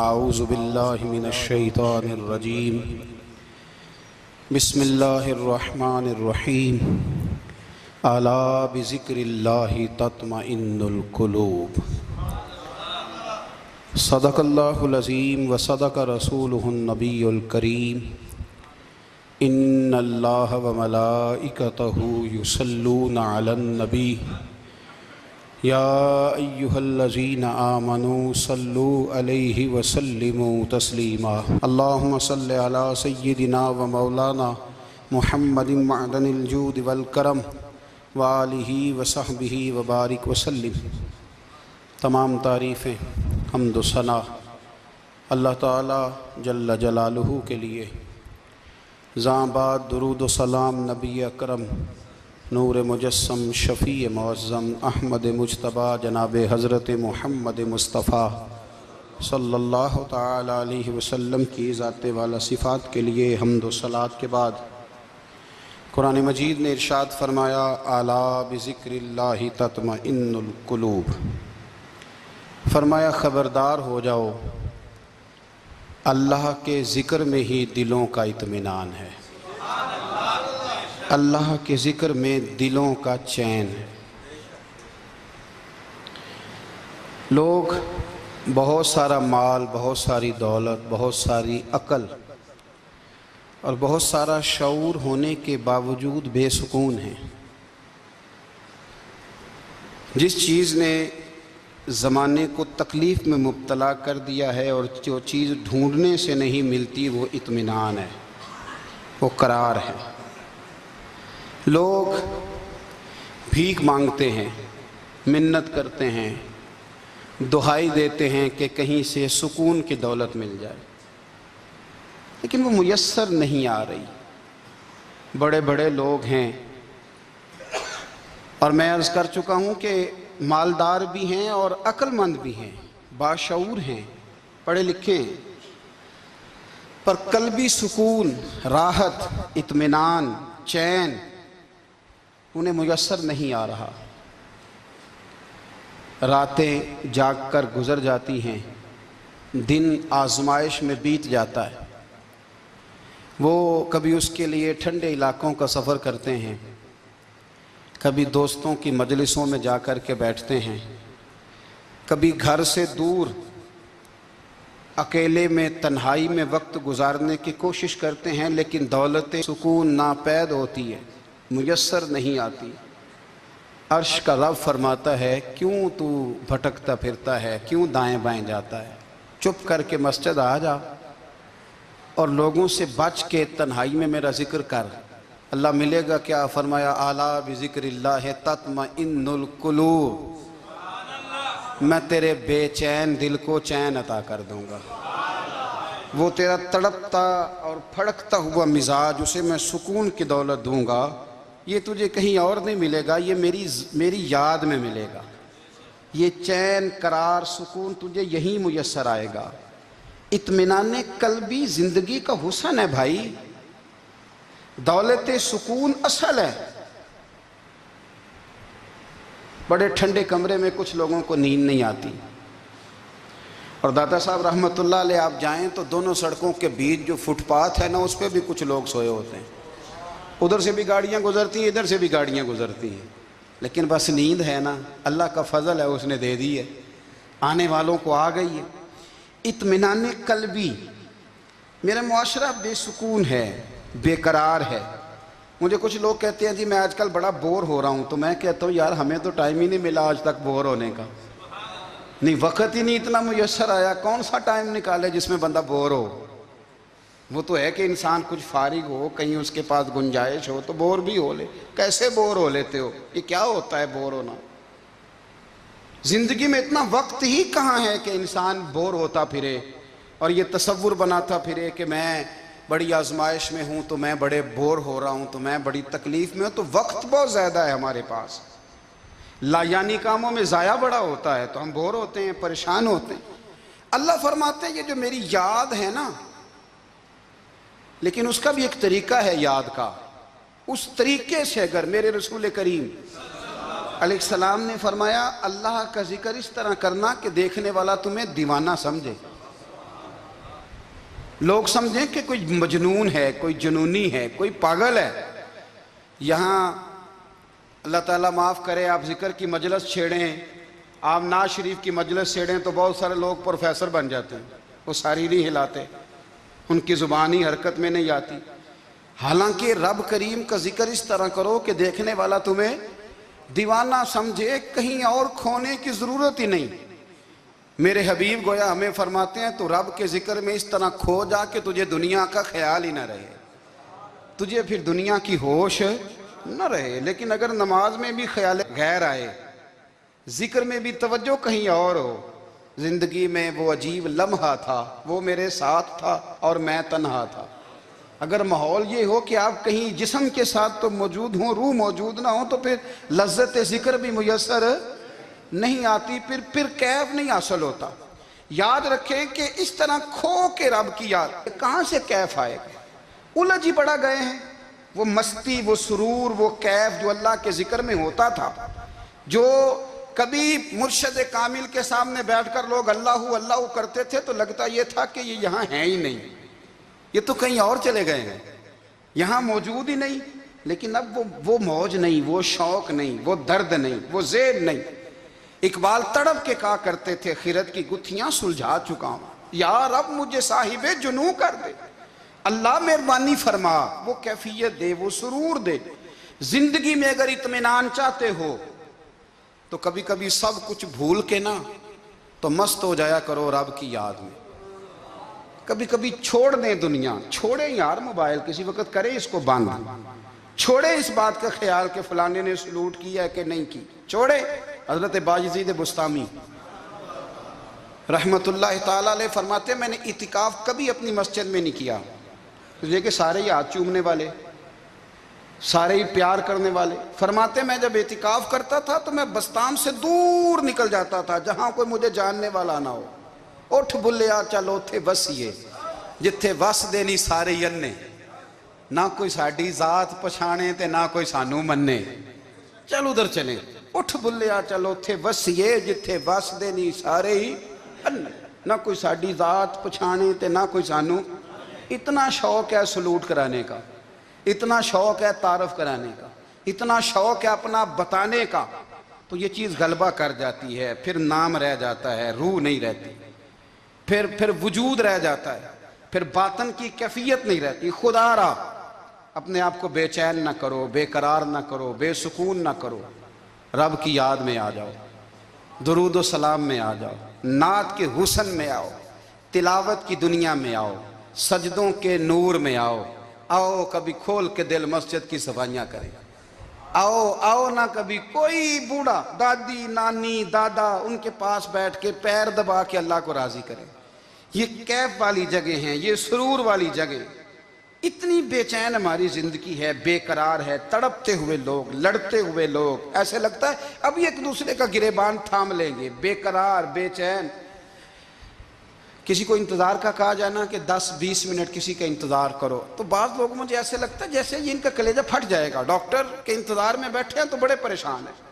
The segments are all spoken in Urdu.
اعوذ باللہ من الشیطان الرجیم بسم اللہ الرحمن الرحیم الا بذکر اللہ تطمئن القلوب صدق اللہ العظیم وصدق رسولہ النبی الکریم ان اللہ وملائکتہ یصلون علی النبی یا ایہا الذین آمنوا صلوا علیہ وسلموا تسلیما اللہم صل علی سیدنا و مولانا محمد معدن الجود والکرم وآلہ وصحبہ وبارک وسلم۔ تمام تعریفیں حمد و ثنا اللہ تعالی جل جلالہ کے لیے۔ زاں بعد درود و سلام نبی اکرم نور مجسم شفیع معظم احمد مجتبیٰ جناب حضرت محمد مصطفیٰ صلی اللہ تعالی علیہ وسلم کی ذات والا صفات کے لیے حمد و صلوات کے بعد قرآن مجید نے ارشاد فرمایا الا بذکر اللہ تطمئن القلوب، فرمایا خبردار ہو جاؤ اللہ کے ذکر میں ہی دلوں کا اطمینان ہے، اللہ کے ذکر میں دلوں کا چین ہے۔ لوگ بہت سارا مال، بہت ساری دولت، بہت ساری عقل اور بہت سارا شعور ہونے کے باوجود بے سکون ہیں۔ جس چیز نے زمانے کو تکلیف میں مبتلا کر دیا ہے اور جو چیز ڈھونڈنے سے نہیں ملتی وہ اطمینان ہے، وہ قرار ہے۔ لوگ بھیک مانگتے ہیں، منت کرتے ہیں، دہائی دیتے ہیں کہ کہیں سے سکون کی دولت مل جائے، لیکن وہ میسر نہیں آ رہی۔ بڑے بڑے لوگ ہیں اور میں عرض کر چکا ہوں کہ مالدار بھی ہیں اور عقل مند بھی ہیں، باشعور ہیں، پڑھے لکھے ہیں، پر قلبی سکون، راحت، اطمینان، چین انہیں میسر نہیں آ رہا۔ راتیں جاگ کر گزر جاتی ہیں، دن آزمائش میں بیت جاتا ہے۔ وہ کبھی اس کے لیے ٹھنڈے علاقوں کا سفر کرتے ہیں، کبھی دوستوں کی مجلسوں میں جا کر کے بیٹھتے ہیں، کبھی گھر سے دور اکیلے میں تنہائی میں وقت گزارنے کی کوشش کرتے ہیں، لیکن دولت سکون ناپید ہوتی ہے، میسر نہیں آتی۔ عرش کا رب فرماتا ہے کیوں تو بھٹکتا پھرتا ہے، کیوں دائیں بائیں جاتا ہے، چپ کر کے مسجد آ جا اور لوگوں سے بچ کے تنہائی میں میرا ذکر کر۔ اللہ ملے گا کیا؟ فرمایا اعلیٰ بذکر اللہ تطمئن القلوب، میں تیرے بے چین دل کو چین عطا کر دوں گا۔ وہ تیرا تڑپتا اور پھڑکتا ہوا مزاج، اسے میں سکون کی دولت دوں گا۔ یہ تجھے کہیں اور نہیں ملے گا، یہ میری یاد میں ملے گا۔ یہ چین، قرار، سکون تجھے یہیں میسر آئے گا۔ اطمینان قلبی زندگی کا حسن ہے بھائی، دولت سکون اصل ہے۔ بڑے ٹھنڈے کمرے میں کچھ لوگوں کو نیند نہیں آتی، اور داتا صاحب رحمۃ اللہ علیہ آپ جائیں تو دونوں سڑکوں کے بیچ جو فٹ پاتھ ہے نا، اس پہ بھی کچھ لوگ سوئے ہوتے ہیں۔ ادھر سے بھی گاڑیاں گزرتی ہیں، ادھر سے بھی گاڑیاں گزرتی ہیں، لیکن بس نیند ہے نا، اللہ کا فضل ہے، اس نے دے دی ہے، آنے والوں کو آ گئی ہے۔ اطمینان قلبی۔ میرا معاشرہ بے سکون ہے، بے قرار ہے۔ مجھے کچھ لوگ کہتے ہیں جی میں آج کل بڑا بور ہو رہا ہوں، تو میں کہتا ہوں یار ہمیں تو ٹائم ہی نہیں ملا آج تک بور ہونے کا، نہیں وقت ہی نہیں اتنا میسر آیا۔ کون سا ٹائم نکالے جس میں بندہ بور ہو؟ وہ تو ہے کہ انسان کچھ فارغ ہو، کہیں اس کے پاس گنجائش ہو تو بور بھی ہو لے۔ کیسے بور ہو لیتے ہو؟ یہ کیا ہوتا ہے بور ہونا؟ زندگی میں اتنا وقت ہی کہاں ہے کہ انسان بور ہوتا پھرے اور یہ تصور بناتا پھرے کہ میں بڑی آزمائش میں ہوں تو میں بڑے بور ہو رہا ہوں، تو میں بڑی تکلیف میں ہوں۔ تو وقت بہت زیادہ ہے ہمارے پاس، لایانی کاموں میں ضائع بڑا ہوتا ہے، تو ہم بور ہوتے ہیں، پریشان ہوتے ہیں۔ اللہ فرماتے ہیں یہ جو میری یاد ہے نا، لیکن اس کا بھی ایک طریقہ ہے یاد کا، اس طریقے سے اگر میرے رسول کریم علیہ السلام نے فرمایا اللہ کا ذکر اس طرح کرنا کہ دیکھنے والا تمہیں دیوانہ سمجھے۔ لوگ سمجھیں کہ کوئی مجنون ہے، کوئی جنونی ہے، کوئی پاگل ہے۔ یہاں اللہ تعالیٰ معاف کرے، آپ ذکر کی مجلس چھیڑیں، آپ نعت شریف کی مجلس چھیڑیں تو بہت سارے لوگ پروفیسر بن جاتے ہیں، وہ ساری نہیں ہلاتے، ان کی زبان ہی حرکت میں نہیں آتی۔ حالانکہ رب کریم کا ذکر اس طرح کرو کہ دیکھنے والا تمہیں دیوانہ سمجھے، کہیں اور کھونے کی ضرورت ہی نہیں۔ میرے حبیب گویا ہمیں فرماتے ہیں تو رب کے ذکر میں اس طرح کھو جا کہ تجھے دنیا کا خیال ہی نہ رہے، تجھے پھر دنیا کی ہوش نہ رہے۔ لیکن اگر نماز میں بھی خیال غیر آئے، ذکر میں بھی توجہ کہیں اور ہو، زندگی میں وہ عجیب لمحہ تھا، وہ میرے ساتھ تھا اور میں تنہا تھا، اگر ماحول یہ ہو کہ آپ کہیں جسم کے ساتھ تو موجود ہوں، روح موجود نہ ہو، تو پھر لذت ذکر بھی میسر نہیں آتی، پھر کیف نہیں حاصل ہوتا۔ یاد رکھیں کہ اس طرح کھو کے رب کی یاد کہاں سے کیف آئے گا؟ الجھ ہی پڑا گئے ہیں۔ وہ مستی، وہ سرور، وہ کیف جو اللہ کے ذکر میں ہوتا تھا، جو کبھی مرشد کامل کے سامنے بیٹھ کر لوگ اللہ اللہ کرتے تھے تو لگتا یہ تھا کہ یہ یہاں ہیں ہی نہیں، یہ تو کہیں اور چلے گئے ہیں، یہاں موجود ہی نہیں۔ لیکن اب وہ موج نہیں، وہ شوق نہیں، وہ درد نہیں، وہ زیر نہیں۔ اقبال تڑپ کے کہا کرتے تھے، خیرت کی گتھیاں سلجھا چکا ہوں، یا رب مجھے صاحب جنوں کر دے، اللہ مہربانی فرما، وہ کیفیت دے، وہ سرور دے۔ زندگی میں اگر اطمینان چاہتے ہو تو کبھی کبھی سب کچھ بھول کے نا تو مست ہو جایا کرو رب کی یاد میں۔ کبھی کبھی چھوڑ دیں دنیا، چھوڑیں یار موبائل، کسی وقت کریں اس کو بند، چھوڑیں اس بات کا خیال کہ فلانے نے سلوٹ کیا ہے کہ نہیں کی، چھوڑیں۔ حضرت باجزید بستامی رحمت اللہ تعالیٰ علیہ فرماتے ہیں میں نے اعتکاف کبھی اپنی مسجد میں نہیں کیا، یہ کہ سارے ہی ہاتھ چومنے والے، سارے ہی پیار کرنے والے۔ فرماتے میں جب اعتکاف کرتا تھا تو میں بستام سے دور نکل جاتا تھا جہاں کوئی مجھے جاننے والا نہ ہو۔ اٹھ بلیا چل اوتھے وسیے جتھے وس دے نہیں سارے ینے، نہ کوئی ساڈی ذات پچھانے تے نہ کوئی سانو مننے، چل ادھر چلیں۔ اٹھ بلیا چل اوتھے وسیے جتھے وس دے نہیں سارے ہی ینے، نہ کوئی ساڈی ذات پچھانے تے نہ کوئی سانو۔ اتنا شوق ہے سلوٹ کرانے کا، اتنا شوق ہے تعارف کرانے کا، اتنا شوق ہے اپنا بتانے کا، تو یہ چیز غلبہ کر جاتی ہے، پھر نام رہ جاتا ہے، روح نہیں رہتی، پھر وجود رہ جاتا ہے، پھر باطن کی کیفیت نہیں رہتی۔ خدا را اپنے آپ کو بے چین نہ کرو، بے قرار نہ کرو، بے سکون نہ کرو، رب کی یاد میں آ جاؤ، درود و سلام میں آ جاؤ، نعت کے حسن میں آؤ، تلاوت کی دنیا میں آؤ، سجدوں کے نور میں آؤ، آؤ کبھی کھول کے دل مسجد کی صفائیاں کریں، آؤ نہ کبھی کوئی بوڑھا دادی نانی دادا ان کے پاس بیٹھ کے پیر دبا کے اللہ کو راضی کریں۔ یہ کیف والی جگہ ہیں، یہ سرور والی جگہ۔ اتنی بے چین ہماری زندگی ہے، بے قرار ہے، تڑپتے ہوئے لوگ، لڑتے ہوئے لوگ، ایسے لگتا ہے ابھی ایک دوسرے کا گریبان تھام لیں گے، بے قرار بے چین۔ کسی کو انتظار کا کہا جائے نا کہ 10-20 منٹ کسی کا انتظار کرو تو بعض لوگ مجھے ایسے لگتا ہے جیسے یہ ان کا کلیجہ پھٹ جائے گا، ڈاکٹر کے انتظار میں بیٹھے ہیں تو بڑے پریشان ہیں،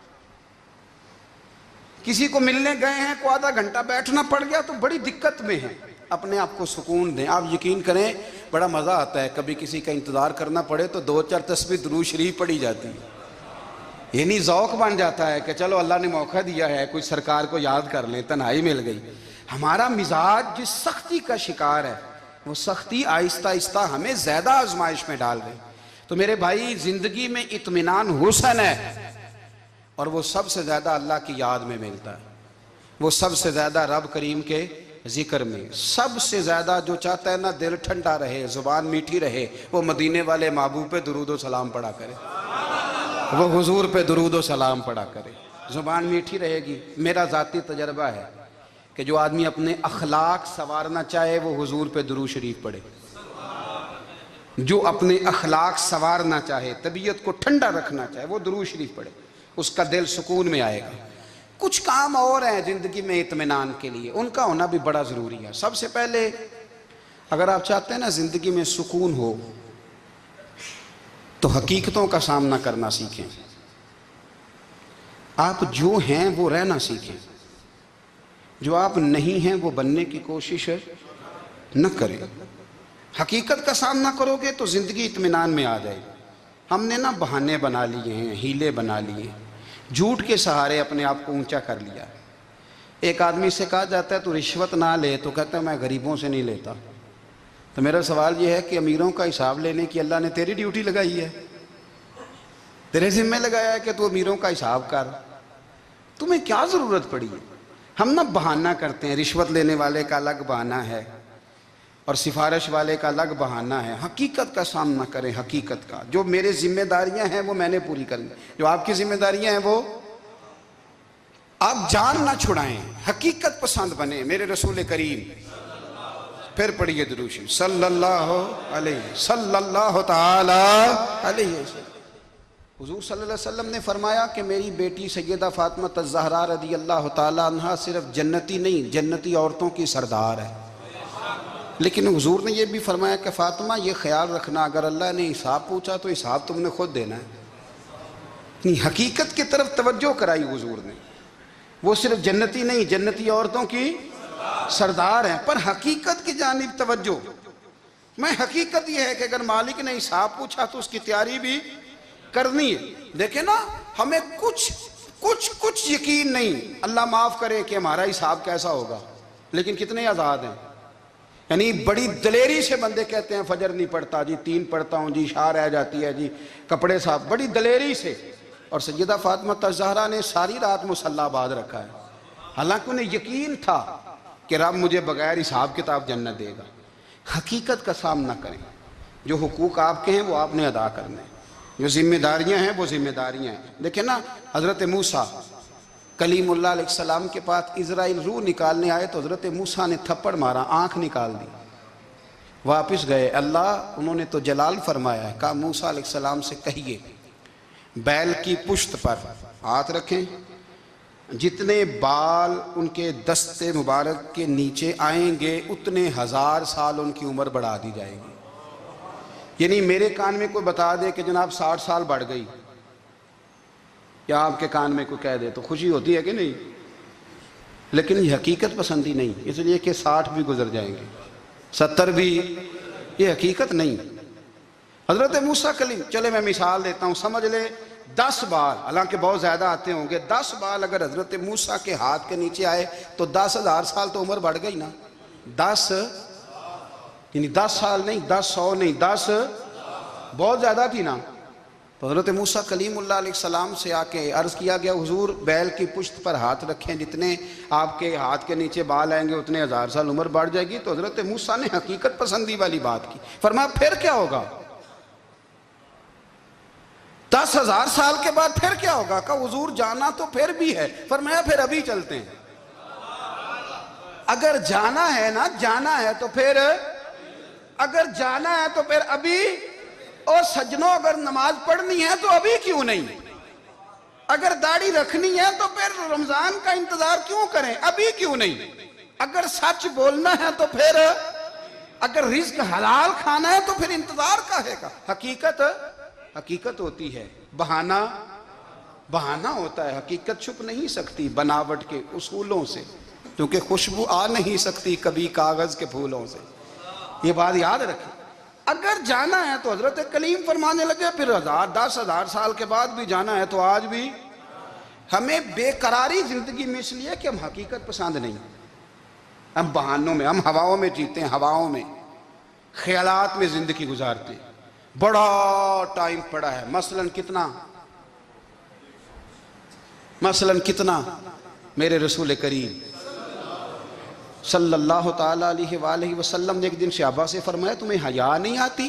کسی کو ملنے گئے ہیں کو آدھا گھنٹہ بیٹھنا پڑ گیا تو بڑی دقت میں ہیں۔ اپنے آپ کو سکون دیں۔ آپ یقین کریں بڑا مزہ آتا ہے، کبھی کسی کا انتظار کرنا پڑے تو 2-4 تسبیح درود شریف پڑھی جاتی ہے، یعنی ذوق بن جاتا ہے کہ چلو اللہ نے موقع دیا ہے، کوئی سرکار کو یاد کر لیں، تنہائی مل گئی۔ ہمارا مزاج جس سختی کا شکار ہے، وہ سختی آہستہ آہستہ ہمیں زیادہ آزمائش میں ڈال گئی۔ تو میرے بھائی زندگی میں اطمینان حسن ہے، اور وہ سب سے زیادہ اللہ کی یاد میں ملتا ہے، وہ سب سے زیادہ رب کریم کے ذکر میں۔ سب سے زیادہ جو چاہتا ہے نا دل ٹھنڈا رہے، زبان میٹھی رہے، وہ مدینے والے محبوب پہ درود و سلام پڑھا کرے، وہ حضور پہ درود و سلام پڑھا کرے، زبان میٹھی رہے گی۔ میرا ذاتی تجربہ ہے کہ جو آدمی اپنے اخلاق سنوارنا چاہے وہ حضور پہ درود شریف پڑھے، جو اپنے اخلاق سنوارنا چاہے، طبیعت کو ٹھنڈا رکھنا چاہے، وہ درود شریف پڑھے، اس کا دل سکون میں آئے گا۔ کچھ کام اور ہیں زندگی میں اطمینان کے لیے، ان کا ہونا بھی بڑا ضروری ہے۔ سب سے پہلے اگر آپ چاہتے ہیں نا زندگی میں سکون ہو تو حقیقتوں کا سامنا کرنا سیکھیں، آپ جو ہیں وہ رہنا سیکھیں، جو آپ نہیں ہیں وہ بننے کی کوشش نہ کریں۔ حقیقت کا سامنا کرو گے تو زندگی اطمینان میں آ جائے گی۔ ہم نے نا بہانے بنا لیے ہیں، ہیلے بنا لیے، جھوٹ کے سہارے اپنے آپ کو اونچا کر لیا۔ ایک آدمی سے کہا جاتا ہے تو رشوت نہ لے، تو کہتا ہے میں غریبوں سے نہیں لیتا۔ تو میرا سوال یہ ہے کہ امیروں کا حساب لینے کی اللہ نے تیری ڈیوٹی لگائی ہے، تیرے ذمہ لگایا ہے کہ تو امیروں کا حساب کر، تمہیں کیا ضرورت پڑی ہے؟ ہم نا بہانہ کرتے ہیں، رشوت لینے والے کا الگ بہانہ ہے اور سفارش والے کا الگ بہانہ ہے۔ حقیقت کا سامنا کریں، حقیقت کا۔ جو میرے ذمہ داریاں ہیں وہ میں نے پوری کرنی، جو آپ کی ذمہ داریاں ہیں وہ آپ جان نہ چھڑائیں، حقیقت پسند بنیں۔ میرے رسول کریم، پھر پڑھیے درود شریف، صلی اللہ تعالی علیہ وسلم۔ حضور صلی اللہ علیہ وسلم نے فرمایا کہ میری بیٹی سیدہ فاطمہ الزہرا رضی اللہ تعالی عنہا صرف جنتی نہیں، جنتی عورتوں کی سردار ہے۔ لیکن حضور نے یہ بھی فرمایا کہ فاطمہ یہ خیال رکھنا اگر اللہ نے حساب پوچھا تو حساب تم نے خود دینا ہے۔ حقیقت کی طرف توجہ کرائی حضور نے، وہ صرف جنتی نہیں، جنتی عورتوں کی سردار ہیں، پر حقیقت کی جانب توجہ۔ میں حقیقت یہ ہے کہ اگر مالک نے حساب پوچھا تو اس کی تیاری بھی کرنی ہے۔ دیکھیں نا، ہمیں کچھ یقین نہیں، اللہ معاف کرے کہ ہمارا حساب کیسا ہوگا، لیکن کتنے آزاد ہیں۔ یعنی بڑی دلیری سے بندے کہتے ہیں فجر نہیں پڑھتا جی، 3 پڑھتا ہوں جی، شاہ رہ جاتی ہے جی، کپڑے صاف، بڑی دلیری سے۔ اور سیدہ فاطمہ الزہرا نے ساری رات مصلی باندھ رکھا ہے، حالانکہ انہیں یقین تھا کہ رب مجھے بغیر حساب کتاب جنت دے گا۔ حقیقت کا سامنا کریں، جو حقوق آپ کے ہیں وہ آپ نے ادا کرنے ہیں، جو ذمہ داریاں ہیں وہ ذمہ داریاں ہیں۔ دیکھیں نا، حضرت موسیٰ کلیم اللہ علیہ السلام کے پاس اسرائیل روح نکالنے آئے تو حضرت موسیٰ نے تھپڑ مارا، آنکھ نکال دی، واپس گئے۔ اللہ انہوں نے تو جلال فرمایا ہے، کہا موسیٰ علیہ السلام سے کہیے بیل کی پشت پر ہاتھ رکھیں، جتنے بال ان کے دست مبارک کے نیچے آئیں گے اتنے 1000 سال ان کی عمر بڑھا دی جائے گی۔ یعنی میرے کان میں کوئی بتا دے کہ جناب 60 سال بڑھ گئی، یا آپ کے کان میں کوئی کہہ دے تو خوشی ہوتی ہے کہ نہیں؟ لیکن یہ حقیقت پسندی نہیں، اس لیے کہ 60 بھی گزر جائیں گے، 70 بھی، یہ حقیقت نہیں۔ حضرت موسیٰ کلیم، چلے میں مثال دیتا ہوں، سمجھ لے 10 بال، حالانکہ بہت زیادہ آتے ہوں گے، 10 بال اگر حضرت موسیٰ کے ہاتھ کے نیچے آئے تو 10,000 سال تو عمر بڑھ گئی نا۔ 10 یعنی 10 سال نہیں، 10 100 نہیں، 10 بہت زیادہ تھی نا۔ تو حضرت موسیٰ کلیم اللہ علیہ السلام سے آ کے عرض کیا گیا، حضور بیل کی پشت پر ہاتھ رکھیں، جتنے آپ کے ہاتھ کے نیچے بال آئیں گے اتنے 1000 سال عمر بڑھ جائے گی۔ تو حضرت موسیٰ نے حقیقت پسندی والی بات کی، فرمایا پھر کیا ہوگا؟ 10,000 سال کے بعد پھر کیا ہوگا؟ کہا حضور جانا تو پھر بھی ہے، فرمایا پھر ابھی چلتے ہیں۔ اگر جانا ہے نا، جانا ہے تو پھر، اگر جانا ہے تو پھر ابھی۔ اور سجنوں، اگر نماز پڑھنی ہے تو ابھی کیوں نہیں؟ اگر داڑھی رکھنی ہے تو پھر رمضان کا انتظار کیوں کریں؟ ابھی کیوں نہیں؟ اگر سچ بولنا ہے تو پھر، اگر رزق حلال کھانا ہے تو پھر انتظار کاہے کا؟ حقیقت ہوتی ہے، بہانہ ہوتا ہے، حقیقت چھپ نہیں سکتی بناوٹ کے اصولوں سے، کیونکہ خوشبو آ نہیں سکتی کبھی کاغذ کے پھولوں سے۔ یہ بات یاد رکھیں، اگر جانا ہے تو حضرت کلیم فرمانے لگے پھر 10,000 سال کے بعد بھی جانا ہے تو آج بھی۔ ہمیں بے قراری زندگی میں اس لیے کہ ہم حقیقت پسند نہیں، ہم بہانوں میں، ہم ہواؤں میں جیتے ہیں، ہواؤں میں، خیالات میں زندگی گزارتے ہیں۔ بڑا ٹائم پڑا ہے، مثلاً کتنا میرے رسول کریم صلی اللہ تعالیٰ علیہ وآلہ وسلم نے ایک دن صحابہ سے فرمایا تمہیں حیا نہیں آتی؟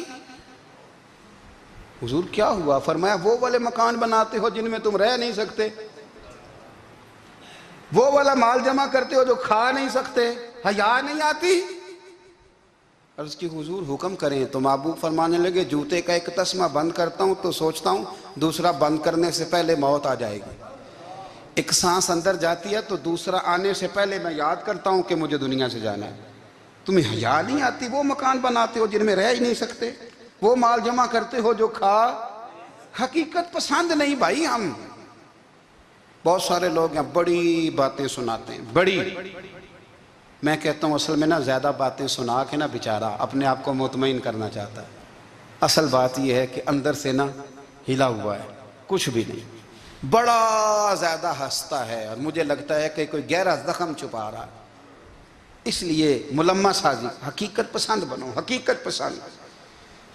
حضور کیا ہوا؟ فرمایا وہ والے مکان بناتے ہو جن میں تم رہ نہیں سکتے، وہ والا مال جمع کرتے ہو جو کھا نہیں سکتے، حیا نہیں آتی؟ عرض کی حضور حکم کریں تو محبوب فرمانے لگے جوتے کا ایک تسمہ بند کرتا ہوں تو سوچتا ہوں دوسرا بند کرنے سے پہلے موت آ جائے گی، ایک سانس اندر جاتی ہے تو دوسرا آنے سے پہلے میں یاد کرتا ہوں کہ مجھے دنیا سے جانا ہے۔ تمہیں حیا نہیں آتی؟ وہ مکان بناتے ہو جن میں رہ ہی نہیں سکتے، وہ مال جمع کرتے ہو جو کھا۔ حقیقت پسند نہیں بھائی ہم۔ بہت سارے لوگ ہیں بڑی باتیں سناتے ہیں، بڑی میں کہتا ہوں اصل میں نا زیادہ باتیں سنا کے نا بیچارہ اپنے آپ کو مطمئن کرنا چاہتا ہے، اصل بات یہ ہے کہ اندر سے نا ہلا ہوا ہے، کچھ بھی نہیں، بڑا زیادہ ہنستا ہے اور مجھے لگتا ہے کہ کوئی گہرا زخم چھپا رہا ہے۔ اس لیے ملمہ سازی، حقیقت پسند بنو، حقیقت پسند۔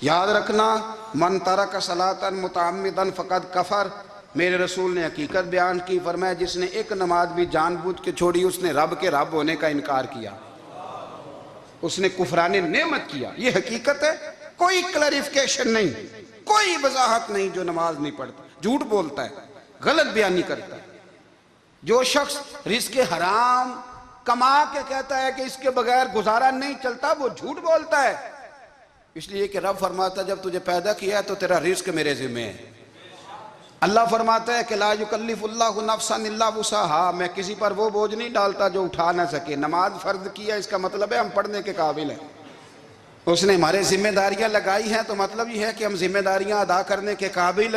یاد رکھنا، من ترک صلاۃ متعمدا فقد کفر، میرے رسول نے حقیقت بیان کی، فرمایا جس نے ایک نماز بھی جان بوجھ کے چھوڑی اس نے رب کے رب ہونے کا انکار کیا، اس نے کفران نعمت کیا۔ یہ حقیقت ہے، کوئی کلیریفیکیشن نہیں، کوئی وضاحت نہیں۔ جو نماز نہیں پڑھتا، جھوٹ بولتا ہے، غلط بیانی کرتا ہے۔ جو شخص رزق حرام کما کے کہتا ہے کہ اس کے بغیر گزارا نہیں چلتا، وہ جھوٹ بولتا ہے۔ اس لیے کہ رب فرماتا ہے جب تجھے پیدا کیا ہے تو تیرا رزق میرے ذمہ ہے۔ اللہ فرماتا ہے کہ لا یکلف اللہ نفسا الا وسعہا، میں کسی پر وہ بوجھ نہیں ڈالتا جو اٹھا نہ سکے۔ نماز فرض کیا، اس کا مطلب ہے ہم پڑھنے کے قابل ہیں، اس نے ہمارے ذمہ داریاں لگائی ہیں، تو مطلب یہ ہے کہ ہم ذمہ داریاں ادا کرنے کے قابل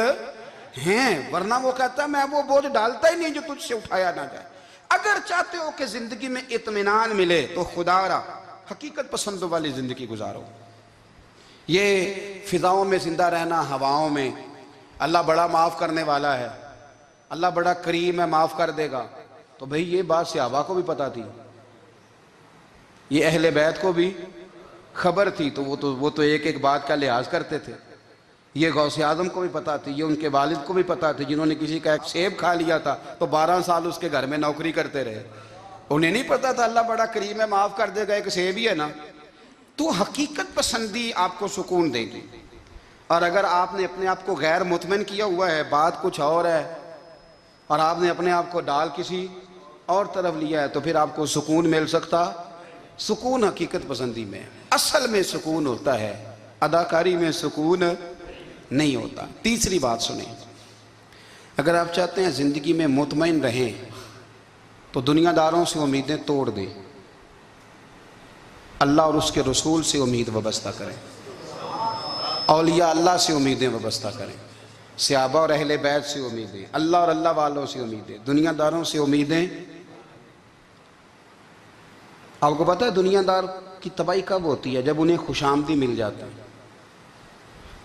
ہیں، ورنہ وہ کہتا ہے میں وہ بوجھ ڈالتا ہی نہیں جو تجھ سے اٹھایا نہ جائے۔ اگر چاہتے ہو کہ زندگی میں اطمینان ملے تو خدا را حقیقت پسندوں والی زندگی گزارو۔ یہ فضاؤں میں زندہ رہنا، ہواؤں میں، اللہ بڑا معاف کرنے والا ہے، اللہ بڑا کریم ہے، معاف کر دے گا، تو بھئی یہ بات صحابہ کو بھی پتا تھی، یہ اہل بیت کو بھی خبر تھی، تو وہ تو ایک ایک بات کا لحاظ کرتے تھے۔ یہ غوث اعظم کو بھی پتا تھی، یہ ان کے والد کو بھی پتا تھی، جنہوں نے کسی کا ایک سیب کھا لیا تھا تو 12 سال اس کے گھر میں نوکری کرتے رہے، انہیں نہیں پتا تھا اللہ بڑا کریم ہے، معاف کر دے گا، ایک سیب ہی ہے نا۔ تو حقیقت پسندی آپ کو سکون دے گی، اور اگر آپ نے اپنے آپ کو غیر مطمئن کیا ہوا ہے، بات کچھ اور ہے، اور آپ نے اپنے آپ کو ڈال کسی اور طرف لیا ہے، تو پھر آپ کو سکون مل سکتا؟ سکون حقیقت پسندی میں، اصل میں سکون ہوتا ہے، اداکاری میں سکون نہیں ہوتا۔ تیسری بات سنیں، اگر آپ چاہتے ہیں زندگی میں مطمئن رہیں تو دنیا داروں سے امیدیں توڑ دیں، اللہ اور اس کے رسول سے امید وابستہ کریں، اولیاء اللہ سے امیدیں وابستہ کریں، صحابہ اور اہل بیت سے امیدیں، اللہ اور اللہ والوں سے امیدیں، دنیا داروں سے امیدیں۔ آپ کو پتہ ہے دنیا دار کی تباہی کب ہوتی ہے؟ جب انہیں خوش آمدی مل جاتا ہے۔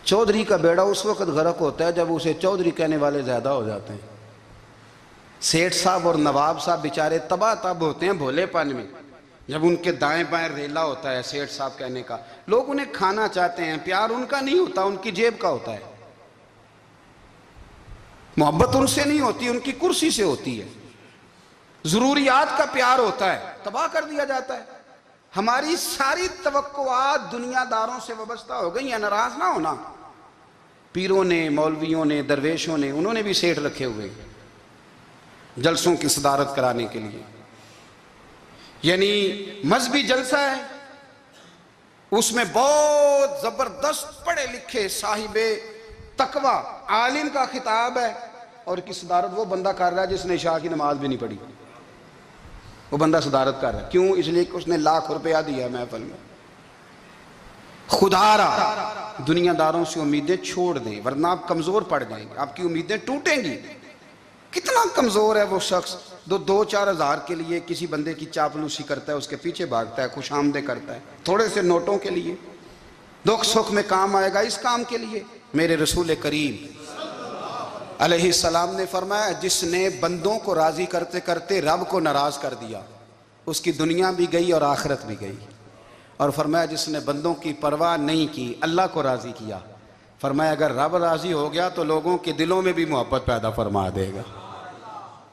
چودھری کا بیڑا اس وقت غرق ہوتا ہے جب اسے چودھری کہنے والے زیادہ ہو جاتے ہیں۔ سیٹھ صاحب اور نواب صاحب بیچارے تباہ تب ہوتے ہیں بھولے پن میں، جب ان کے دائیں بائیں ریلا ہوتا ہے سیٹھ صاحب کہنے کا، لوگ انہیں کھانا چاہتے ہیں، پیار ان کا نہیں ہوتا، ان کی جیب کا ہوتا ہے، محبت ان سے نہیں ہوتی، ان کی کرسی سے ہوتی ہے، ضروریات کا پیار ہوتا ہے، تباہ کر دیا جاتا ہے۔ ہماری ساری توقعات دنیا داروں سے وابستہ ہو گئی ہیں، ناراض نہ ہونا۔ پیروں نے، مولویوں نے، درویشوں نے، انہوں نے بھی سیٹھ رکھے ہوئے جلسوں کی صدارت کرانے کے لیے، یعنی مذہبی جلسہ ہے، اس میں بہت زبردست پڑھے لکھے صاحب تقوی عالم کا خطاب ہے، اور کی صدارت وہ بندہ کر رہا ہے جس نے عشاء کی نماز بھی نہیں پڑھی، وہ بندہ صدارت کر رہا ہے۔ کیوں؟ اس لیے کہ اس نے لاکھ روپیہ دیا محفل میں۔ خدا را دنیا داروں سے امیدیں چھوڑ دیں، ورنہ آپ کمزور پڑ جائیں گے، آپ کی امیدیں ٹوٹیں گی۔ کتنا کمزور ہے وہ شخص دو چار ہزار کے لیے کسی بندے کی چاپلوسی کرتا ہے، اس کے پیچھے بھاگتا ہے، خوش آمدیں کرتا ہے، تھوڑے سے نوٹوں کے لیے، دکھ سکھ میں کام آئے گا اس کام کے لیے۔ میرے رسول کریم علیہ السلام نے فرمایا جس نے بندوں کو راضی کرتے کرتے رب کو ناراض کر دیا، اس کی دنیا بھی گئی اور آخرت بھی گئی، اور فرمایا جس نے بندوں کی پرواہ نہیں کی، اللہ کو راضی کیا، فرمایا اگر رب راضی ہو گیا تو لوگوں کے دلوں میں بھی محبت پیدا فرما دے گا۔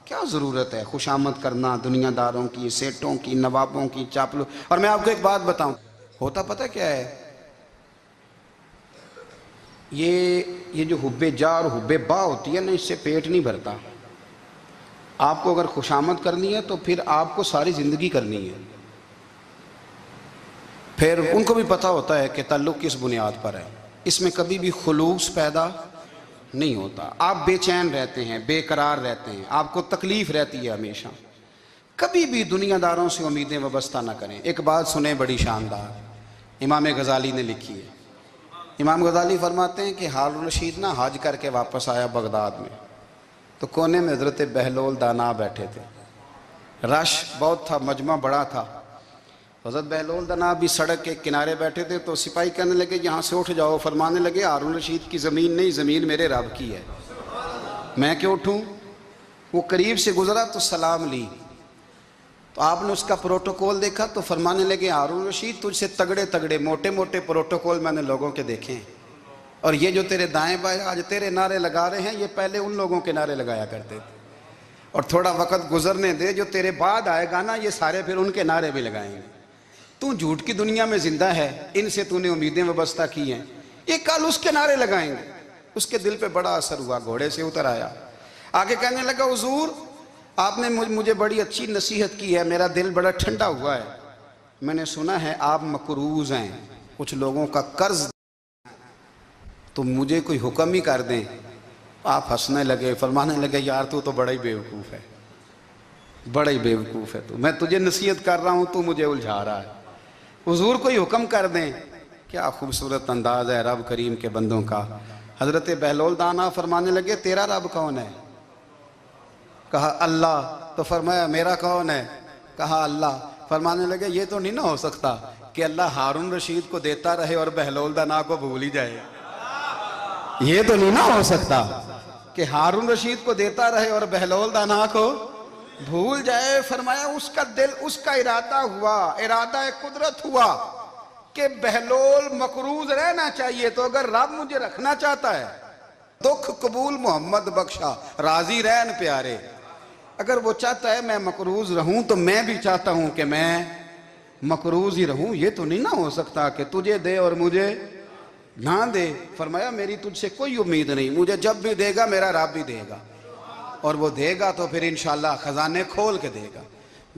کیا ضرورت ہے خوش آمد کرنا دنیا داروں کی، سیٹوں کی، نوابوں کی، چاپلو۔ اور میں آپ کو ایک بات بتاؤں، ہوتا پتہ کیا ہے؟ یہ جو حب جا اور حب با ہوتی ہے نا، اس سے پیٹ نہیں بھرتا۔ آپ کو اگر خوش آمد کرنی ہے تو پھر آپ کو ساری زندگی کرنی ہے۔ پھر ان کو بھی پتہ ہوتا ہے کہ تعلق کس بنیاد پر ہے، اس میں کبھی بھی خلوص پیدا نہیں ہوتا۔ آپ بے چین رہتے ہیں، بے قرار رہتے ہیں، آپ کو تکلیف رہتی ہے ہمیشہ۔ کبھی بھی دنیا داروں سے امیدیں وابستہ نہ کریں۔ ایک بات سنیں بڑی شاندار، امام غزالی نے لکھی ہے۔ امام غزالی فرماتے ہیں کہ ہارون الرشید نا حج کر کے واپس آیا بغداد میں، تو کونے میں حضرت بہلول دانا بیٹھے تھے، رش بہت تھا، مجمع بڑا تھا، حضرت بہلول دنا بھی سڑک کے کنارے بیٹھے تھے تو سپاہی کہنے لگے یہاں سے اٹھ جاؤ، فرمانے لگے ہارون رشید کی زمین نہیں، زمین میرے رب کی ہے، میں کیوں اٹھوں؟ وہ قریب سے گزرا تو سلام لی، تو آپ نے اس کا پروٹوکول دیکھا تو فرمانے لگے ہارون رشید تجھ سے تگڑے تگڑے موٹے موٹے پروٹوکول میں نے لوگوں کے دیکھے ہیں، اور یہ جو تیرے دائیں بائیں آج تیرے نعرے لگا رہے ہیں یہ پہلے ان لوگوں کے نعرے لگایا کرتے تھے، اور تھوڑا وقت گزرنے دے، جو تیرے بعد آئے گا نا یہ سارے پھر ان کے نعرے بھی لگائیں گے۔ تو جھوٹ کی دنیا میں زندہ ہے، ان سے تو نے امیدیں وابستہ کی ہیں، یہ کل اس کے نعرے لگائیں گے۔ اس کے دل پہ بڑا اثر ہوا، گھوڑے سے اتر آیا، آگے کہنے لگا حضور آپ نے مجھے بڑی اچھی نصیحت کی ہے، میرا دل بڑا ٹھنڈا ہوا ہے، میں نے سنا ہے آپ مقروض ہیں، کچھ لوگوں کا قرض، تو مجھے کوئی حکم ہی کر دیں۔ آپ ہنسنے لگے، فرمانے لگے یار تو بڑا ہی بیوقوف ہے، بڑا ہی بیوقوف ہے، تو میں تجھے نصیحت کر رہا ہوں تو مجھے الجھا رہا ہے، حضور کوئی حکم کر دیں۔ کیا خوبصورت انداز ہے رب کریم کے بندوں کا۔ حضرت بہلول دانا فرمانے لگے تیرا رب کون ہے؟ کہا اللہ، تو فرمایا میرا کون ہے؟ کہا اللہ۔ فرمانے لگے یہ تو نہیں نہ ہو سکتا کہ اللہ ہارون رشید کو دیتا رہے اور بہلول دانا کو بھول ہی جائے، یہ تو نہیں نہ ہو سکتا کہ ہارون رشید کو دیتا رہے اور بہلول دانا کو بھول جائے۔ فرمایا اس کا دل، اس کا ارادہ ہوا، ارادہ قدرت ہوا کہ بہلول مقروض رہنا چاہیے، تو اگر رب مجھے رکھنا چاہتا ہے، دکھ قبول محمد بخشا راضی رہن پیارے، اگر وہ چاہتا ہے میں مقروض رہوں تو میں بھی چاہتا ہوں کہ میں مقروض ہی رہوں، یہ تو نہیں نہ ہو سکتا کہ تجھے دے اور مجھے نہ دے۔ فرمایا میری تجھ سے کوئی امید نہیں، مجھے جب بھی دے گا میرا رب بھی دے گا، اور وہ دے گا تو پھر انشاءاللہ خزانے کھول کے دے گا۔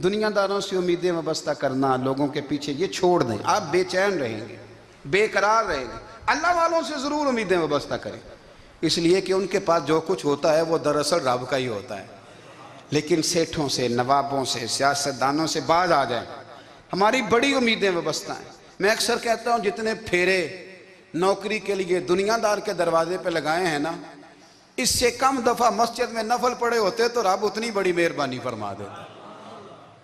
دنیا داروں سے امیدیں وابستہ کرنا، لوگوں کے پیچھے، یہ چھوڑ دیں، آپ بے چین رہیں گے، بے قرار رہیں گے۔ اللہ والوں سے ضرور امیدیں وابستہ کریں، اس لیے کہ ان کے پاس جو کچھ ہوتا ہے وہ دراصل رب کا ہی ہوتا ہے، لیکن سیٹھوں سے، نوابوں سے، سیاستدانوں سے باز آ جائیں، ہماری بڑی امیدیں وابستہ ہیں۔ میں اکثر کہتا ہوں جتنے پھیرے نوکری کے لیے دنیا دار کے دروازے پہ لگائے ہیں نا، اس سے کم دفعہ مسجد میں نفل پڑے ہوتے تو رب اتنی بڑی مہربانی فرما دیتا۔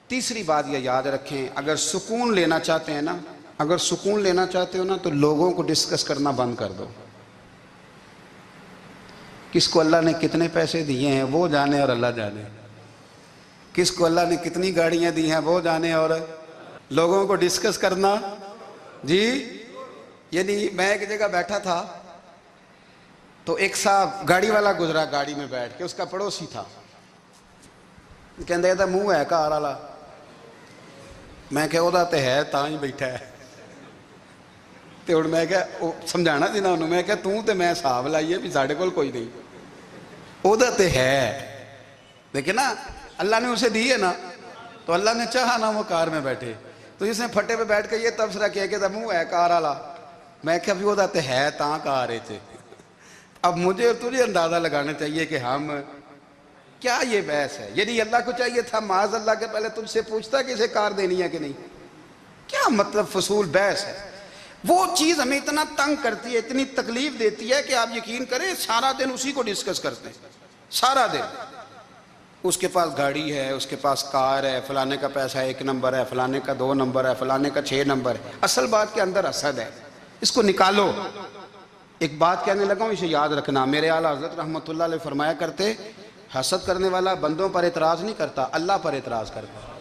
تیسری بات یہ یاد رکھیں، اگر سکون لینا چاہتے ہیں نا، اگر سکون لینا چاہتے ہو نا تو لوگوں کو ڈسکس کرنا بند کر دو۔ کس کو اللہ نے کتنے پیسے دیے ہیں وہ جانے اور اللہ جانے، کس کو اللہ نے کتنی گاڑیاں دی ہیں وہ جانے، اور لوگوں کو ڈسکس کرنا جی۔ یعنی میں ایک جگہ بیٹھا تھا تو ایک صاحب گاڑی والا گزرا، گاڑی میں بیٹھ کے، اس کا پڑوسی تھا، کہندے تھا منہ ہے کار والا، میں کہ وہ تے ہے تاں ہی بیٹھا ہے، تو ہن میں کہ سمجھانا سی نا انہوں، میں کہ توں تے میں حساب لائیے بھی ساڈے کول کوئی نہیں، وہ تے ہے، دیکھیں نا اللہ نے اسے دی ہے نا، تو اللہ نے چاہا نا وہ کار میں بیٹھے، تو اس نے پھٹے پہ بیٹھ کے یہ تبصرہ کیا کہ منہ ہے کار والا، میں کہ ابھی وہ تے ہے تاں کار ہے تھے۔ اب مجھے اور تجھے اندازہ لگانا چاہیے کہ ہم کیا یہ بحث ہے، یعنی اللہ کو چاہیے تھا معاذ اللہ کے پہلے تجھ سے پوچھتا کہ اسے کار دینی ہے کہ نہیں، کیا مطلب فضول بحث ہے۔ وہ چیز ہمیں اتنا تنگ کرتی ہے، اتنی تکلیف دیتی ہے کہ آپ یقین کریں سارا دن اسی کو ڈسکس کرتے ہیں، سارا دن اس کے پاس گاڑی ہے، اس کے پاس کار ہے، فلانے کا پیسہ 1 نمبر ہے، فلانے کا 2 نمبر ہے، فلانے کا 6 نمبر ہے، اصل بات کے اندر حسد ہے، اس کو نکالو۔ ایک بات کہنے لگا ہوں، اسے یاد رکھنا، میرے اعلیٰ حضرت رحمۃ اللہ علیہ فرمایا کرتے، حسد کرنے والا بندوں پر اعتراض نہیں کرتا، اللہ پر اعتراض کرتا ہے۔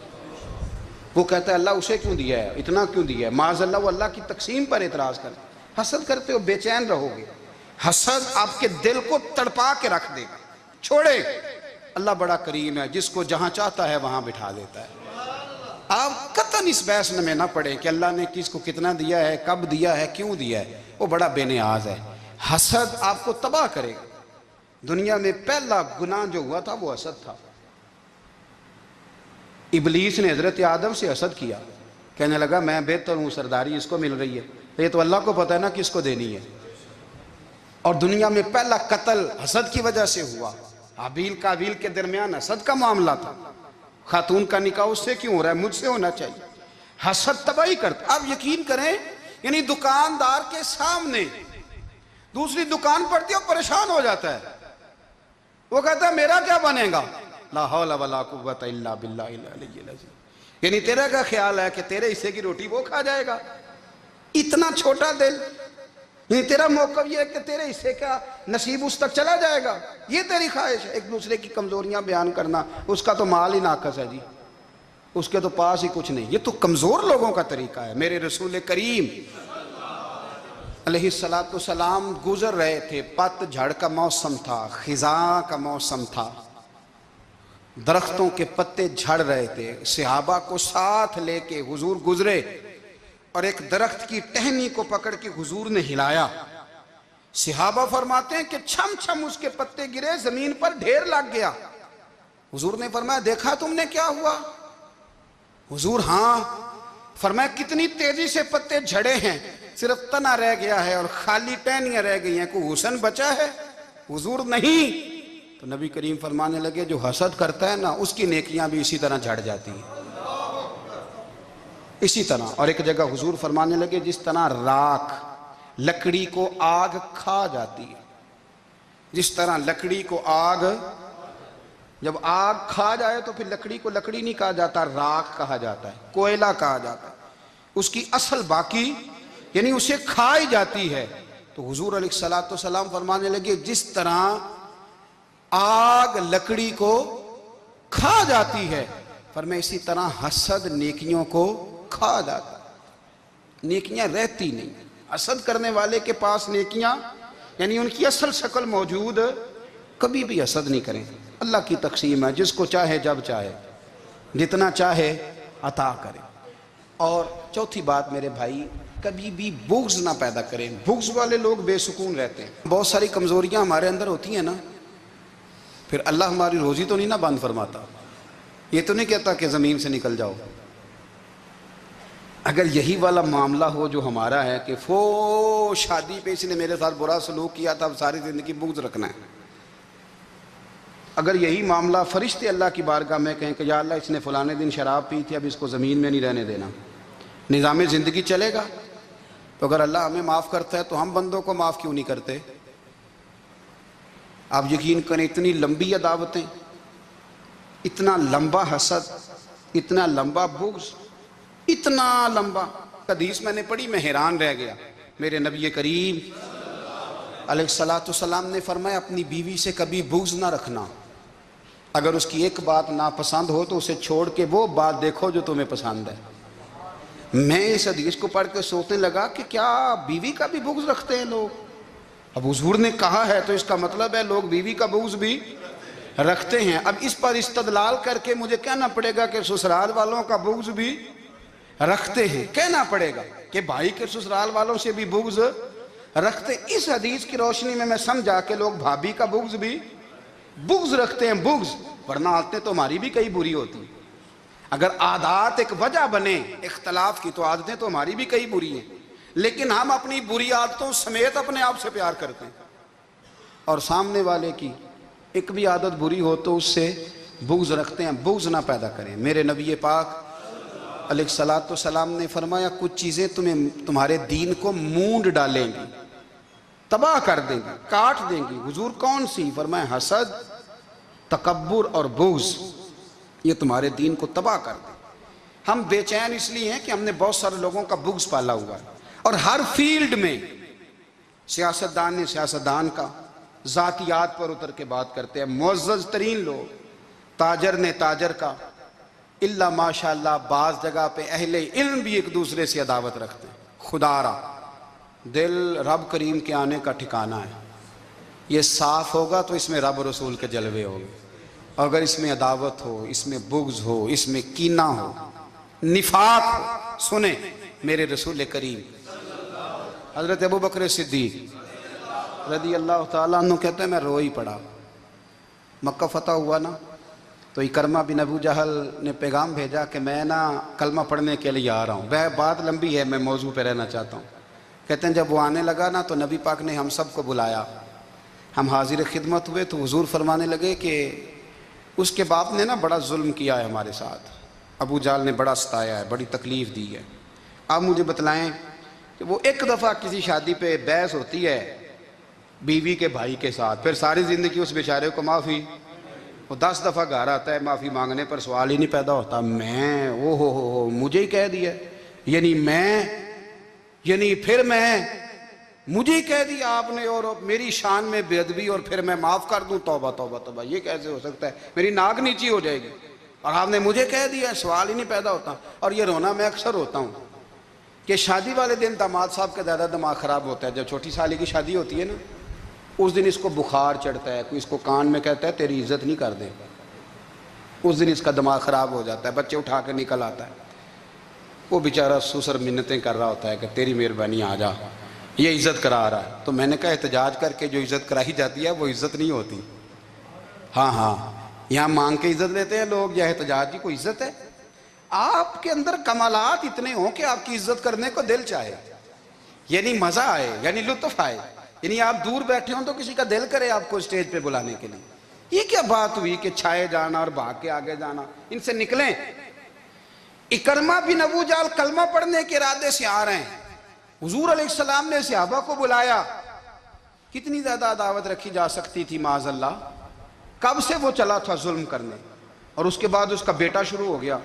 وہ کہتا ہے اللہ اسے کیوں دیا ہے، اتنا کیوں دیا ہے، معاذ اللہ وہ اللہ کی تقسیم پر اعتراض کرتا ہے۔ حسد کرتے ہو بے چین رہو گے، حسد آپ کے دل کو تڑپا کے رکھ دے گا، چھوڑے۔ اللہ بڑا کریم ہے، جس کو جہاں چاہتا ہے وہاں بٹھا دیتا ہے۔ آپ قطعاً اس بحث میں نہ پڑیں کہ اللہ نے کس کو کتنا دیا ہے، کب دیا ہے، کیوں دیا ہے، وہ بڑا بے نیاز ہے۔ حسد آپ کو تباہ کرے گا۔ دنیا میں پہلا گناہ جو ہوا تھا وہ حسد تھا۔ ابلیس نے حضرت آدم سے حسد کیا، کہنے لگا میں بہتر ہوں، سرداری اس کو مل رہی ہے، یہ تو اللہ کو پتہ ہے نا کس کو دینی ہے۔ اور دنیا میں پہلا قتل حسد کی وجہ سے ہوا، حابیل قابیل کے درمیان حسد کا معاملہ تھا، خاتون کا نکاح اس سے کیوں ہو رہا ہے، مجھ سے ہونا چاہیے۔ حسد تباہی کرتا۔ آپ یقین کریں، یعنی دکاندار کے سامنے دوسری دکان پڑتی ہے اور پریشان ہو جاتا ہے، وہ کہتا ہے میرا کیا بنے گا، لا حول ولا قوت الا باللہ العلی العظیم۔ یعنی تیرا کیا خیال ہے کہ تیرے حصے کی روٹی وہ کھا جائے گا؟ اتنا چھوٹا دل. یعنی تیرا موقف یہ ہے کہ تیرے حصے کا نصیب اس تک چلا جائے گا، یہ تیری خواہش ہے. ایک دوسرے کی کمزوریاں بیان کرنا، اس کا تو مال ہی ناقص ہے جی، اس کے تو پاس ہی کچھ نہیں. یہ تو کمزور لوگوں کا طریقہ ہے. میرے رسول کریم علیہ السلام گزر رہے تھے، پت جھڑ کا موسم تھا، خزاں کا موسم تھا، درختوں کے پتے جھڑ رہے تھے. صحابہ کو ساتھ لے کے حضور گزرے اور ایک درخت کی ٹہنی کو پکڑ کے حضور نے ہلایا. صحابہ فرماتے ہیں کہ چھم چھم اس کے پتے گرے، زمین پر ڈھیر لگ گیا. حضور نے فرمایا دیکھا تم نے کیا ہوا؟ حضور ہاں. فرمایا کتنی تیزی سے پتے جھڑے ہیں، صرف تنا رہ گیا ہے اور خالی ٹہنیاں رہ گئی ہیں، کوئی حسن بچا ہے؟ حضور نہیں. تو نبی کریم فرمانے لگے جو حسد کرتا ہے نا، اس کی نیکیاں بھی اسی طرح جھڑ جاتی ہیں، اسی طرح. اور ایک جگہ حضور فرمانے لگے جس طرح راکھ لکڑی کو آگ کھا جاتی ہے، جس طرح لکڑی کو آگ، جب آگ کھا جائے تو پھر لکڑی کو لکڑی نہیں کہا جاتا، راکھ کہا جاتا ہے، کوئلہ کہا جاتا ہے. اس کی اصل باقی یعنی اسے کھائی جاتی ہے. تو حضور علیہ السلام فرمانے لگے جس طرح آگ لکڑی کو کھا جاتی ہے، فرمایا اسی طرح حسد نیکیوں کو کھا جاتا ہے، نیکیاں رہتی نہیں. حسد کرنے والے کے پاس نیکیاں یعنی ان کی اصل شکل موجود، کبھی بھی حسد نہیں کریں. اللہ کی تقسیم ہے، جس کو چاہے جب چاہے جتنا چاہے عطا کرے. اور چوتھی بات میرے بھائی، کبھی بھی بغض نہ پیدا کریں. بغض والے لوگ بے سکون رہتے ہیں. بہت ساری کمزوریاں ہمارے اندر ہوتی ہیں نا، پھر اللہ ہماری روزی تو نہیں نہ بند فرماتا. یہ تو نہیں کہتا کہ زمین سے نکل جاؤ. اگر یہی والا معاملہ ہو جو ہمارا ہے کہ شادی پہ اس نے میرے ساتھ برا سلوک کیا تھا، اب ساری زندگی بغض رکھنا ہے. اگر یہی معاملہ فرشتے اللہ کی بارگاہ میں کہیں کہ یا اللہ اس نے فلانے دن شراب پی تھی، اب اس کو زمین میں نہیں رہنے دینا، نظام زندگی چلے گا. تو اگر اللہ ہمیں معاف کرتا ہے تو ہم بندوں کو معاف کیوں نہیں کرتے؟ آپ یقین کریں اتنی لمبی عداوتیں، اتنا لمبا حسد، اتنا لمبا بغض، اتنا لمبا. حدیث میں نے پڑھی، میں حیران رہ گیا. میرے نبی کریم علیہ السلام نے فرمایا اپنی بیوی سے کبھی بغض نہ رکھنا. اگر اس کی ایک بات ناپسند ہو تو اسے چھوڑ کے وہ بات دیکھو جو تمہیں پسند ہے. میں اس حدیث کو پڑھ کے سوچنے لگا کہ کیا بیوی کا بھی بغض رکھتے ہیں لوگ؟ اب حضور نے کہا ہے تو اس کا مطلب ہے لوگ بیوی کا بغض بھی رکھتے ہیں. اب اس پر استدلال کر کے مجھے کہنا پڑے گا کہ سسرال والوں کا بغض بھی رکھتے ہیں. کہنا پڑے گا کہ بھائی کے سسرال والوں سے بھی بغض رکھتے. اس حدیث کی روشنی میں سمجھا کہ لوگ بھابھی کا بغض بھی بغض رکھتے ہیں. بغض ورنہ عادتیں تو ہماری بھی کئی بری ہوتی ہیں. اگر عادات ایک وجہ بنے اختلاف کی تو عادتیں تو ہماری بھی کئی بری ہیں، لیکن ہم اپنی بری عادتوں سمیت اپنے آپ سے پیار کرتے ہیں. اور سامنے والے کی ایک بھی عادت بری ہو تو اس سے بغض رکھتے ہیں. بغض نہ پیدا کریں. میرے نبی پاک علیہ السلام نے فرمایا کچھ چیزیں تمہارے دین کو مونڈ ڈالیں گی، تباہ کر دیں گی، کاٹ دیں گی. حضور کون سی؟ فرمایا حسد، تکبر اور بغض. یہ تمہارے دین کو تباہ کر دیں. ہم بے چین اس لیے ہیں کہ ہم نے بہت سارے لوگوں کا بغض پالا ہوا ہے. اور ہر فیلڈ میں سیاستدان نے سیاستدان کا، ذاتیات پر اتر کے بات کرتے ہیں، معزز ترین لوگ، تاجر نے تاجر کا، اللہ ماشاءاللہ بعض جگہ پہ اہل علم بھی ایک دوسرے سے عداوت رکھتے ہیں. خدا را دل رب کریم کے آنے کا ٹھکانہ ہے. یہ صاف ہوگا تو اس میں رب رسول کے جلوے ہوں گے. اگر اس میں عداوت ہو، اس میں بغض ہو، اس میں کینہ ہو، نفاق ہو. سنیں میرے رسول کریم حضرت ابو بکر صدیق رضی اللہ تعالیٰ عنہ کہتے ہیں میں رو ہی پڑا. مکہ فتح ہوا نا تو اکرمہ بن ابو جہل نے پیغام بھیجا کہ میں نا کلمہ پڑھنے کے لیے آ رہا ہوں. بات لمبی ہے، میں موضوع پہ رہنا چاہتا ہوں. کہتے ہیں جب وہ آنے لگا نا تو نبی پاک نے ہم سب کو بلایا. ہم حاضر خدمت ہوئے تو حضور فرمانے لگے کہ اس کے باپ نے نا بڑا ظلم کیا ہے ہمارے ساتھ. ابو جہل نے بڑا ستایا ہے، بڑی تکلیف دی ہے. آپ مجھے بتلائیں کہ وہ ایک دفعہ کسی شادی پہ بحث ہوتی ہے بیوی کے بھائی کے ساتھ، پھر ساری زندگی اس بیچارے کو معافی وہ 10 دفعہ گھر آتا ہے معافی مانگنے پر سوال ہی نہیں پیدا ہوتا، میں او ہو مجھے ہی کہہ دیا، یعنی پھر میں مجھے ہی کہہ دیا آپ نے اور میری شان میں بے ادبی اور پھر میں معاف کر دوں، توبہ توبہ توبہ، یہ کیسے ہو سکتا ہے؟ میری ناک نیچی ہو جائے گی اور آپ نے مجھے کہہ دیا، سوال ہی نہیں پیدا ہوتا۔ اور یہ رونا میں اکثر ہوتا ہوں کہ شادی والے دن داماد صاحب کا زیادہ دماغ خراب ہوتا ہے، جب چھوٹی سالی کی شادی ہوتی ہے نا، اس دن اس کو بخار چڑھتا ہے، کوئی اس کو کان میں کہتا ہے تیری عزت نہیں کر دے، اس دن اس کا دماغ خراب ہو جاتا ہے، بچے اٹھا کے نکل آتا ہے، وہ بیچارہ سسر منتیں کر رہا ہوتا ہے کہ تیری مہربانی آ جا، یہ عزت کرا رہا ہے۔ تو میں نے کہا احتجاج کر کے جو عزت کرائی جاتی ہے وہ عزت نہیں ہوتی۔ ہاں یہاں مانگ کے عزت لیتے ہیں لوگ، یا احتجاج کی کوئی عزت ہے؟ آپ کے اندر کمالات اتنے ہوں کہ آپ کی عزت کرنے کو دل چاہے، یعنی مزہ آئے، یعنی لطف آئے، یعنی آپ دور بیٹھے ہوں تو کسی کا دل کرے آپ کو اسٹیج پہ بلانے کے لیے۔ یہ کیا بات ہوئی کہ چھائے جانا اور بھاگ کے آگے جانا؟ ان سے نکلیں۔ اکرمہ بن ابو جہل کلمہ پڑھنے کے ارادے سے آ رہے ہیں، حضور علیہ السلام نے صحابہ کو بلایا، کتنی زیادہ عداوت رکھی جا سکتی تھی معاذ اللہ؟ کب سے وہ چلا تھا ظلم کرنے، اور اس کے بعد اس کا بیٹا شروع ہو گیا،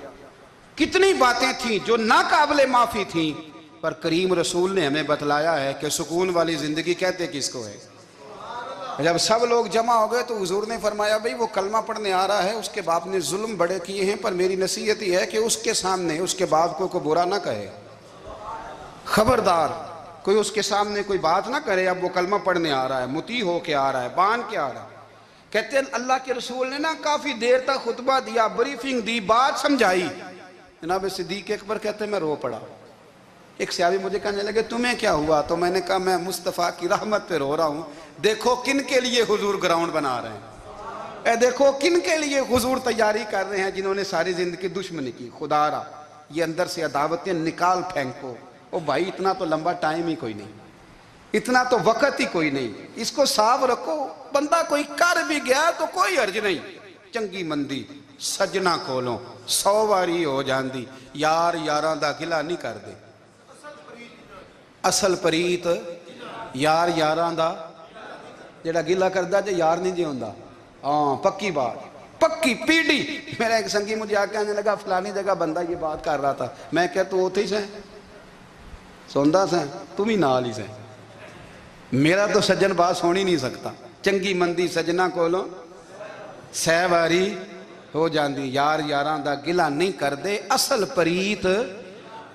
کتنی باتیں تھیں جو ناقابل معافی تھیں، پر کریم رسول نے ہمیں بتلایا ہے کہ سکون والی زندگی کہتے کس کو ہے۔ جب سب لوگ جمع ہو گئے تو حضور نے فرمایا بھئی وہ کلمہ پڑھنے آ رہا ہے، اس کے باپ نے ظلم بڑے کیے ہیں، پر میری نصیحت یہ ہے کہ اس کے سامنے اس کے باپ کو برا نہ کہے، خبردار کوئی اس کے سامنے کوئی بات نہ کرے۔ اب وہ کلمہ پڑھنے آ رہا ہے، مطیع ہو کے آ رہا ہے، بان کے آ رہا ہے۔ کہتے ہیں اللہ کے رسول نے نا کافی دیر تک خطبہ دیا، بریفنگ دی، بات سمجھائی۔ جناب صدیق اکبر کہتے ہیں میں رو پڑا۔ ایک صحابی مجھے کہنے لگے تمہیں کیا ہوا؟ تو میں نے کہا میں مصطفیٰ کی رحمت پہ رو رہا ہوں، دیکھو کن کے لیے حضور گراؤنڈ بنا رہے ہیں، دیکھو کن کے لیے حضور تیاری کر رہے ہیں، جنہوں نے ساری زندگی دشمنی کی۔ خدا را یہ اندر سے عداوتیں نکال پھینکو۔ او بھائی اتنا تو لمبا ٹائم ہی کوئی نہیں، اتنا تو وقت ہی کوئی نہیں، اس کو صاف رکھو۔ بندہ کوئی کر بھی گیا تو کوئی حرج نہیں، چنگی مندی سجنا کولوں 100 واری ہو جاندی، یار یاراں دا گلہ نہیں کر دے، اصل پریت یار یاراں دا جڑا گلہ کردا جے یار نہیں جے ہوندا۔ ہاں پکی بات، پکی پیڑی۔ میرا ایک سنگی مجھے آ کے آنے لگا فلانی جگہ بندہ یہ بات کر رہا تھا، میں کہ تو ہوتے ہی سے سوندا سے تم ہی نال ہی سے، میرا تو سجن بات سن ہی نہیں سکتا۔ چنگی مندی سجنا کولوں 100 واری ہو جاندی، یار یاراں دا گلہ نہیں کر دے، اصل پریت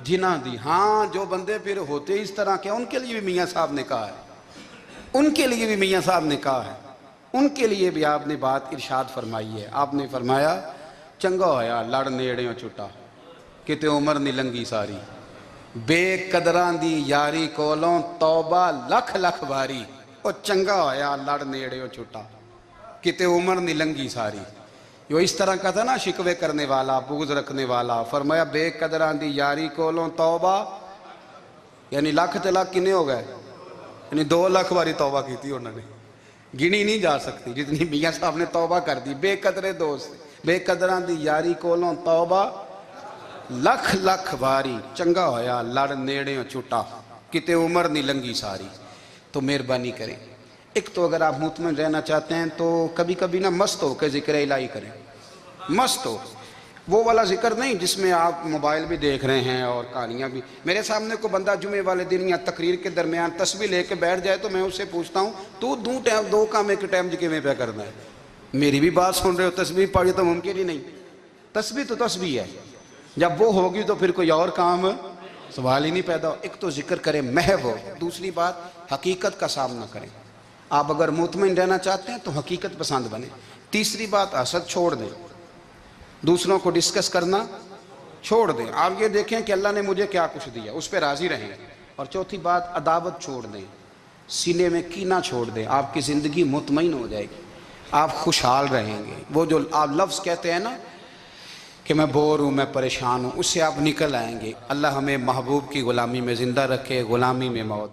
جنہ دی۔ ہاں جو بندے پھر ہوتے اس طرح کے، ان کے لیے بھی میاں صاحب نے کہا ہے، ان کے لیے بھی میاں صاحب نے کہا ہے، ان کے لیے بھی آپ نے بات ارشاد فرمائی ہے۔ آپ نے فرمایا چنگا ہویا لڑ نیڑیوں چھٹا، کتے عمر نہیں لنگی ساری، بے قدران دی یاری کولوں توبہ لکھ لکھ باری، او چنگا ہویا لڑ نیڑیوں چھٹا، کتے عمر نہیں لنگی ساری۔ جو اس طرح کا تھا نا شکوے کرنے والا، بغض رکھنے والا، فرمایا بے قدران دی یاری کولوں توبہ، یعنی لاکھ تے لاکھ کنے ہو گئے، یعنی 2 لاکھ باری توبہ کی تھی انہوں نے، گنی نہیں جا سکتی جتنی میاں صاحب نے توبہ کر دی۔ بے قدرے دوست، بے قدران دی یاری کولوں توبہ لکھ لکھ باری، چنگا ہویا لڑ نیڑیوں چھٹا، کتے عمر نہیں لنگی ساری۔ تو مہربانی کریں، ایک تو اگر آپ مطمئن رہنا چاہتے ہیں تو کبھی کبھی نا مست ہو کے ذکر الہی کریں، مست ہو، وہ والا ذکر نہیں جس میں آپ موبائل بھی دیکھ رہے ہیں اور کہانیاں بھی۔ میرے سامنے کو بندہ جمعے والے دن یا تقریر کے درمیان تسبیح لے کے بیٹھ جائے تو میں اس سے پوچھتا ہوں تو دو کام ایک ٹائم جی میں پہ کرنا ہے؟ میری بھی بات سن رہے ہو، تسبیح پڑھی تو ممکن ہی نہیں، تسبیح تو تسبیح ہے، جب وہ ہوگی تو پھر کوئی اور کام سوال ہی نہیں پیدا ہو۔ ایک تو ذکر کریں محو ہو، دوسری بات حقیقت کا سامنا کریں۔ آپ اگر مطمئن رہنا چاہتے ہیں تو حقیقت پسند بنیں۔ تیسری بات حسد چھوڑ دیں، دوسروں کو ڈسکس کرنا چھوڑ دیں، آپ یہ دیکھیں کہ اللہ نے مجھے کیا کچھ دیا، اس پہ راضی رہیں۔ اور چوتھی بات عداوت چھوڑ دیں، سینے میں کینہ چھوڑ دیں، آپ کی زندگی مطمئن ہو جائے گی، آپ خوشحال رہیں گے۔ وہ جو آپ لفظ کہتے ہیں نا کہ میں بور ہوں، میں پریشان ہوں، اس سے آپ نکل آئیں گے۔ اللہ ہمیں محبوب کی غلامی میں زندہ رکھے، غلامی میں موت